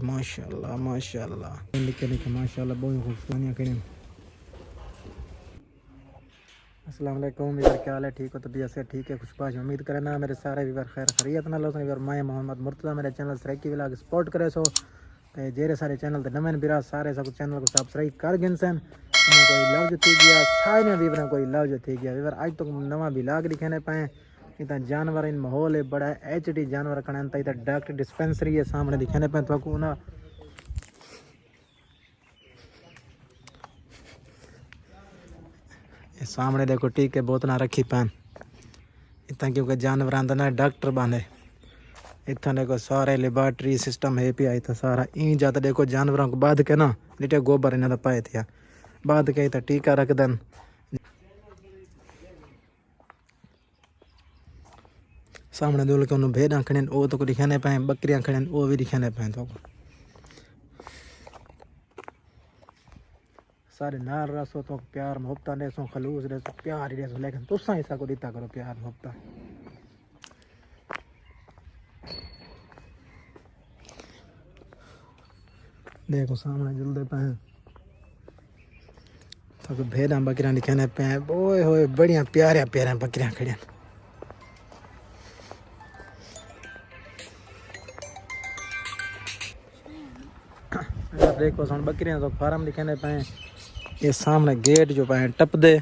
माशाल्लाह माशाल्लाह निके निके माशाल्लाह बहुत खूबसूरत खड़े। अस्सलाम वालेकुम यार, क्या हाल है? ठीक हो? तबीयत से ठीक है? खुशबाश उम्मीद करना मेरे सारे व्यूअर खैर खैरियत नाल होसन। यार मैं मोहम्मद मुर्तज़ा, मेरे चैनल सराइकी व्लॉग सपोर्ट करे सो ते जेरे सारे चैनल ते नमें बिरा सारे सब चैनल को सब्सक्राइब कर गिनसन। कोई लव जो थी गया सारे व्यूअर कोई लव जो थी गया व्यूअर आज तो नवा व्लॉग दिखाने पाए। इतना जानवर इन माहौल है बड़ा एचडी जानवर खड़े इतना डॉक्टर डिस्पेंसरी है सामने दिखाने पाए तो ना। सामने देखो टीके बोतल रखी पैन इतना क्योंकि जानवर ना डॉक्टर बांधे इतना देखो सारे लेबॉर्ट्री सिस्टम है पिया इतना सारा ई जाता देखो जानवरों को बांध के ना लिटे गोबर इन्हें पाए थे बांध के इतना टीका रख देन। सामने दो के उन्होंने भेड़ खड़े वो तो दिखाने पाए बकरियां खड़े वो भी दिखाने पाए तो सारे नाल रसो तो प्यार मोहब्बत ने सो खलूस दे सो प्यार ही दे सो लेकिन तुसा ही को दिता करो प्यार मोहब्बत। देखो सामने जुलते पे तो भेड़ा बकरियां दिखाने पे ओए होए बढ़िया प्यारे प्यारे बकरियां खड़ी। देखो सुन बकरियां तो फार्म दिखाने पाए ये सामने गेट जो पाए टप दे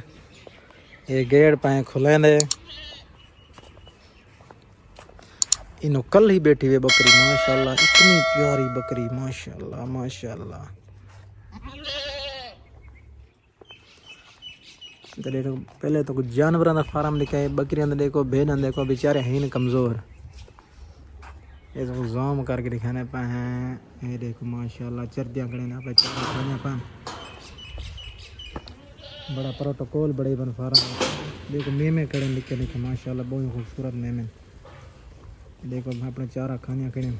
ये गेट पाए खुले दे इनो कल ही बैठी हुई बकरी माशाल्लाह इतनी प्यारी बकरी माशाल्लाह माशाल्लाह। तो देखो पहले तो कुछ जानवरों का फार्म दिखा है बकरियां तो देखो भेड़ देखो बेचारे हैं ही कमज़ोर ये तो जाम करके दिखाने पाए हैं। ये देखो माशाल्लाह चर्दियाँ खड़े ना खाने पाए बड़ा प्रोटोकॉल बड़े बन फार्म देखो मेमे खड़े निके निके माशाल्लाह बहुत खूबसूरत मेमे देखो अपने चारा खानियाँ खड़े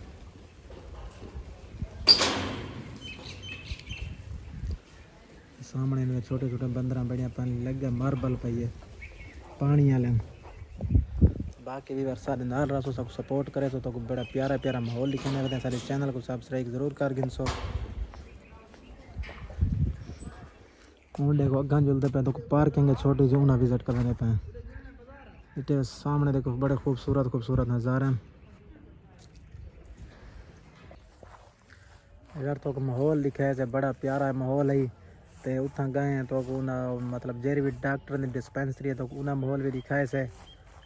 सामने में छोटे छोटे बंदर बढ़िया पानी लग गया मार्बल पाइए पानी वाले बाकी भी वर्षा नाल रसो सब सपोर्ट करे तो बड़ा प्यारा प्यारा माहौल दिखाने वाले सारे चैनल को सब्सक्राइब जरूर कर गिनसो। देखो अगन जुलते पे तो पार्किंग है छोटी जो ना विजिट करने पे इतने सामने देखो बड़े खूबसूरत खूबसूरत नज़ारे इधर तो माहौल दिखाया से बड़ा प्यारा माहौल है तो उतना गए हैं तो उना मतलब जेरी भी डॉक्टर ने डिस्पेंसरी है तो उन्हें माहौल भी दिखाए से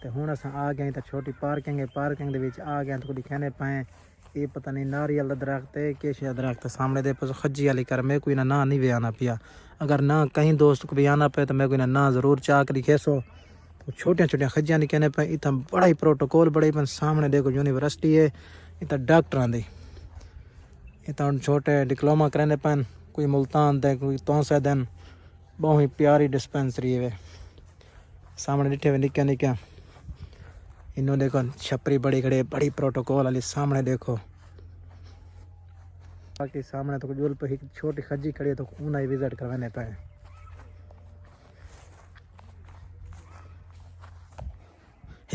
तो हूँ अस आ गए तो छोटी पार्किंग है पार्किंग आ गए तो दिखाने पाए ये पता नहीं नारियल दरख्त है किस दरख्त सामने दे खज्जी वाली कर मैं कोई ना नहीं भी आना पिया अगर ना कहीं दोस्त को भी आना पे तो मैं कोई ना ज़रूर चाह कर दिखे सो तो छोटिया छोटिया खज्जियाँ निकलने पे इतना बड़ा ही प्रोटोकॉल बड़ा ही सामने देखो यूनिवर्सिटी है इतना डॉक्टर दी इतना छोटे डिप्लोमा कराने पैन कोई मुल्तान दे कोई तौसे दिन बहुत ही प्यारी डिस्पेंसरी है सामने डिठे हुए निक्के निक्के इन्हों देखो छपरी बड़ी खड़ी बड़ी प्रोटोकॉल वाली सामने देखो बाकी सामने तो जुल पे एक छोटी खज्जी खड़ी है तो उन्हें विजिट करवाने पाए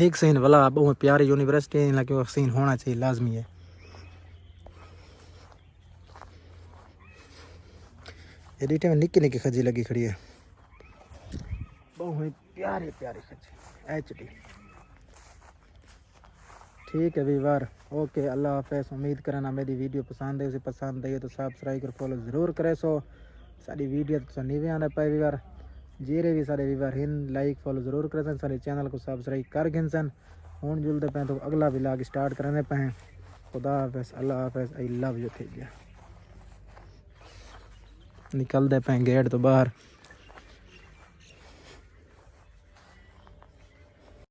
एक सीन वाला बहुत प्यारी यूनिवर्सिटी है क्यों सीन होना चाहिए लाजमी है। एडिटे में निक्की निक्की खज्जी लगी खड़ी है बहुत प्यारी प्यारी खज्जी एचडी। ठीक है व्यूअर ओके अल्लाह हाफिज़ उम्मीद करना मेरी वीडियो पसंद है उसे पसंद आई तो सब्सक्राइब कर फॉलो ज़रूर करे सो सारी वीडियो तो नहीं आना पाए व्यूअर जेरे भी सारे व्यूअर हिन लाइक फॉलो ज़रूर करे सारे चैनल को सब्सक्राइब कर गिनसन हूँ जुलते पे तो अगला व्लॉग स्टार्ट करने पे खुदा हाफिज़ अल्लाह हाफिज़ आई लव यू थी गया निकलते पे गेट तो बाहर।